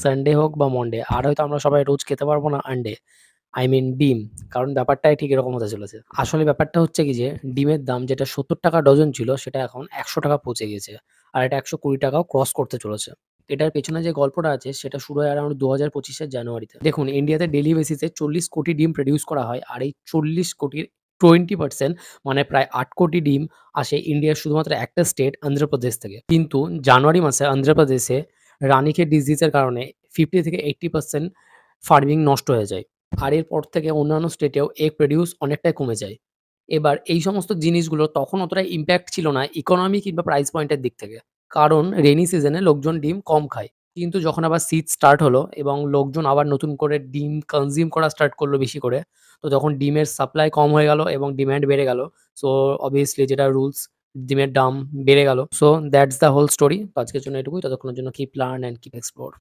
Sunday হোক বা Monday. আর হয়তো আমরা সবাই রোজ খেতে পারবো না আন্ডে। আই মিন ডিম। কারণ ব্যাপারটাই ঠিক এরকম হতে চলেছে। আসলে ব্যাপারটা হচ্ছে কি যে ডিমের দাম যেটা ৳৭০ ডজন ছিল সেটা এখন ৳১০০ পৌঁছে গিয়েছে। আর এটা ৳১২০ টাকাও ক্রস করতে চলেছে। এটার পেছনে যে গল্পটা আছে সেটা শুরু হয় অ্যারাউন্ড ২০২৫ এর জানুয়ারিতে। দেখুন ইন্ডিয়াতে ডেইলি বেসিসে ৪০ কোটি ডিম প্রোডিউস করা হয়। আর এই ৪০ কোটির 20% মানে প্রায় ৮ কোটি ডিম আসে ইন্ডিয়ার শুধুমাত্র একটা স্টেট অন্ধ্রপ্রদেশ থেকে। কিন্তু জানুয়ারি মাসে অন্ধ্রপ্রদেশে রানীক্ষেত ডিজিজের কারণে 50 থেকে 80% ফার্মিং নষ্ট হয়ে যায়। আর এরপর থেকে অন্যান্য স্টেটেও এগ প্রোডিউস অনেকটাই কমে যায়। এবার এই সমস্ত জিনিসগুলো তখন অতটা ইমপ্যাক্ট ছিল না ইকোনমি কিংবা প্রাইস পয়েন্টের দিক থেকে। কারণ রেইনি সিজনে লোকজন ডিম কম খায়। কিন্তু যখন আবার শীত স্টার্ট হলো এবং লোকজন আবার নতুন করে ডিম কনজিউম করা স্টার্ট করলো বেশি করে, তো তখন ডিমের সাপ্লাই কম হয়ে গেল এবং ডিমান্ড বেড়ে গেল। সো অবভিয়াসলি যেটা রুলস ডিমের দাম বেড়ে গেল। So that's the whole story. তো আজকের জন্য এটুকুই। ততক্ষণের জন্য keep learn and keep explore.